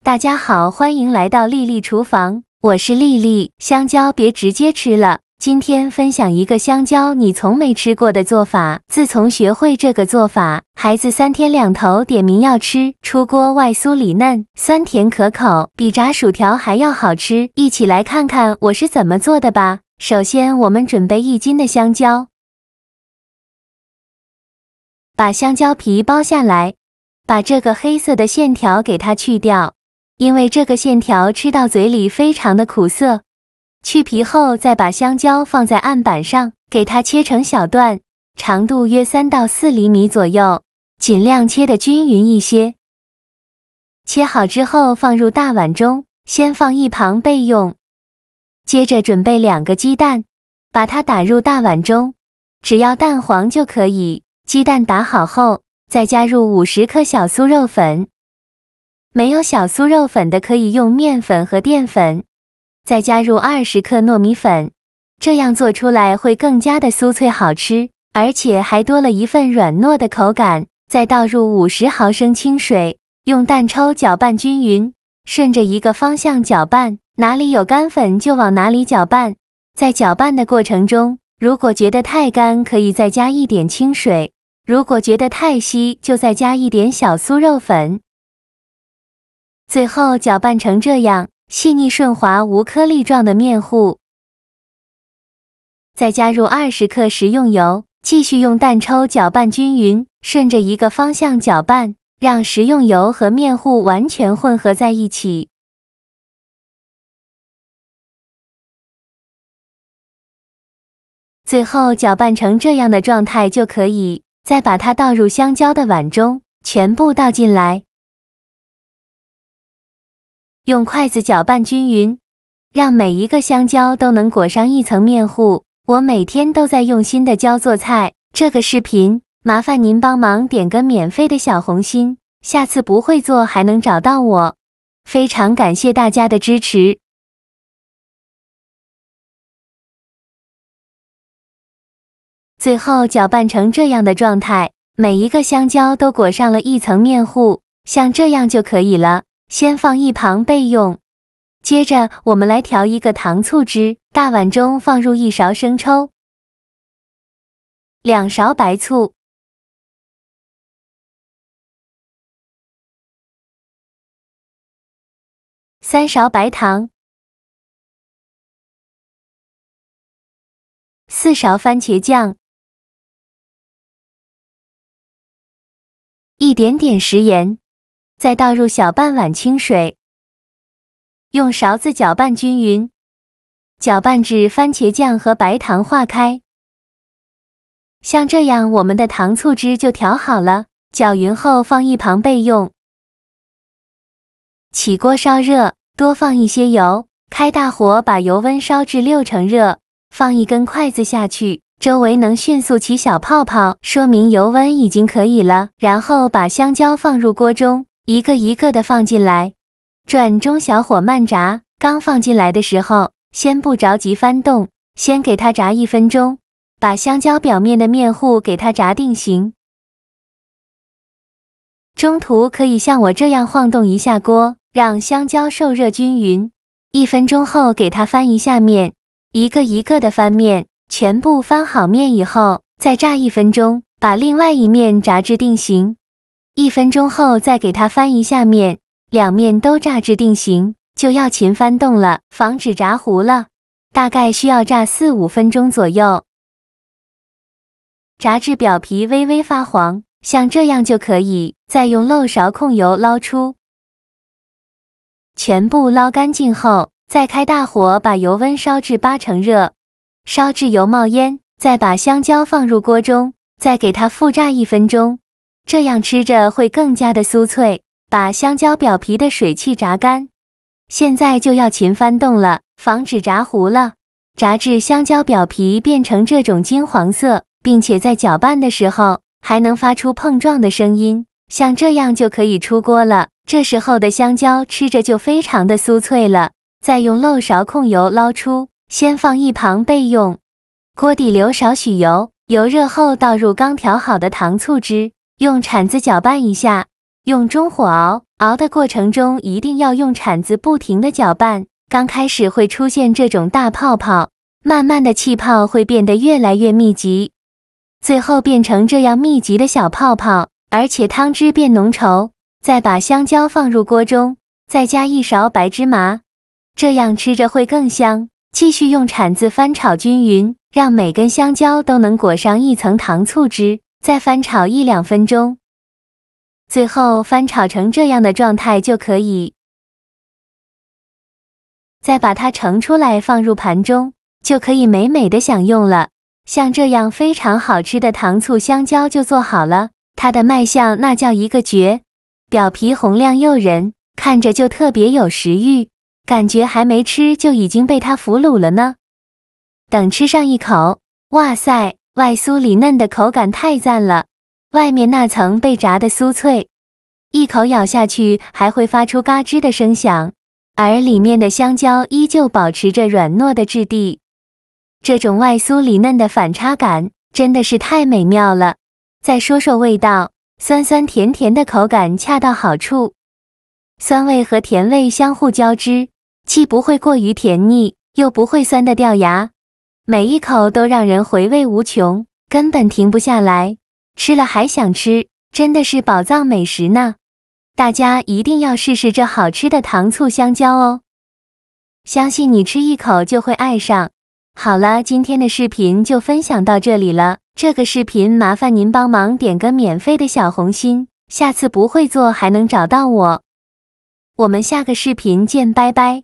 大家好，欢迎来到丽丽厨房，我是丽丽。香蕉别直接吃了，今天分享一个香蕉你从没吃过的做法。自从学会这个做法，孩子3天2头点名要吃，出锅外酥里嫩，酸甜可口，比炸薯条还要好吃。一起来看看我是怎么做的吧。首先，我们准备1斤的香蕉，把香蕉皮剥下来，把这个黑色的线条给它去掉。因为这个线条吃到嘴里非常的苦涩。去皮后，再把香蕉放在案板上，给它切成小段，长度约3到4厘米左右，尽量切得均匀一些。切好之后放入大碗中，先放一旁备用。接着准备2个鸡蛋，把它打入大碗中，只要蛋黄就可以。鸡蛋打好后，再加入50克小酥肉粉。没有小酥肉粉的可以用面粉和淀粉，再加入20克糯米粉，这样做出来会更加的酥脆好吃，而且还多了一份软糯的口感。再倒入50毫升清水，用蛋抽搅拌均匀，顺着一个方向搅拌，哪里有干粉就往哪里搅拌。在搅拌的过程中，如果觉得太干，可以再加一点清水，如果觉得太稀，就再加一点小酥肉粉。最后搅拌成这样细腻顺滑无颗粒状的面糊，再加入20克食用油，继续用蛋抽搅拌均匀，顺着一个方向搅拌，让食用油和面糊完全混合在一起。最后搅拌成这样的状态就可以，再把它倒入香蕉的碗中，全部倒进来。用筷子搅拌均匀，让每一个香蕉都能裹上一层面糊。我每天都在用心的教做菜，这个视频麻烦您帮忙点个免费的小红心，下次不会做还能找到我。非常感谢大家的支持。最后搅拌成这样的状态，每一个香蕉都裹上了一层面糊，像这样就可以了。先放一旁备用。接着我们来调一个糖醋汁，大碗中放入1勺生抽，2勺白醋，3勺白糖，4勺番茄酱，一点点食盐。再倒入小半碗清水，用勺子搅拌均匀，搅拌至番茄酱和白糖化开。像这样，我们的糖醋汁就调好了。搅匀后放一旁备用。起锅烧热，多放一些油，开大火把油温烧至6成热，放一根筷子下去，周围能迅速起小泡泡，说明油温已经可以了。然后把香蕉放入锅中，一个一个的放进来，转中小火慢炸。刚放进来的时候，先不着急翻动，先给它炸1分钟，把香蕉表面的面糊给它炸定型。中途可以像我这样晃动一下锅，让香蕉受热均匀。1分钟后给它翻一下面，一个一个的翻面，全部翻好面以后，再炸1分钟，把另外一面炸至定型。1分钟后再给它翻一下面，两面都炸至定型，就要勤翻动了，防止炸糊了。大概需要炸4-5分钟左右，炸至表皮微微发黄，像这样就可以。再用漏勺控油捞出，全部捞干净后，再开大火把油温烧至8成热，烧至油冒烟，再把香蕉放入锅中，再给它复炸1分钟。这样吃着会更加的酥脆，把香蕉表皮的水汽炸干。现在就要勤翻动了，防止炸糊了。炸至香蕉表皮变成这种金黄色，并且在搅拌的时候还能发出碰撞的声音，像这样就可以出锅了。这时候的香蕉吃着就非常的酥脆了。再用漏勺控油捞出，先放一旁备用。锅底留少许油，油热后倒入刚调好的糖醋汁，用铲子搅拌一下，用中火熬，熬的过程中一定要用铲子不停地搅拌。刚开始会出现这种大泡泡，慢慢的气泡会变得越来越密集，最后变成这样密集的小泡泡，而且汤汁变浓稠。再把香蕉放入锅中，再加1勺白芝麻，这样吃着会更香。继续用铲子翻炒均匀，让每根香蕉都能裹上一层糖醋汁，再翻炒1-2分钟。最后翻炒成这样的状态就可以。再把它盛出来放入盘中，就可以美美的享用了。像这样非常好吃的糖醋香蕉就做好了，它的卖相那叫一个绝，表皮红亮诱人，看着就特别有食欲，感觉还没吃就已经被它俘虏了呢。等吃上一口，哇塞，外酥里嫩的口感太赞了，外面那层被炸得酥脆，一口咬下去还会发出嘎吱的声响，而里面的香蕉依旧保持着软糯的质地。这种外酥里嫩的反差感真的是太美妙了。再说说味道，酸酸甜甜的口感恰到好处，酸味和甜味相互交织，既不会过于甜腻，又不会酸得掉牙，每一口都让人回味无穷，根本停不下来，吃了还想吃，真的是宝藏美食呢。大家一定要试试这好吃的糖醋香蕉哦，相信你吃一口就会爱上。好了，今天的视频就分享到这里了，这个视频麻烦您帮忙点个免费的小红心，下次不会做还能找到我。我们下个视频见，拜拜。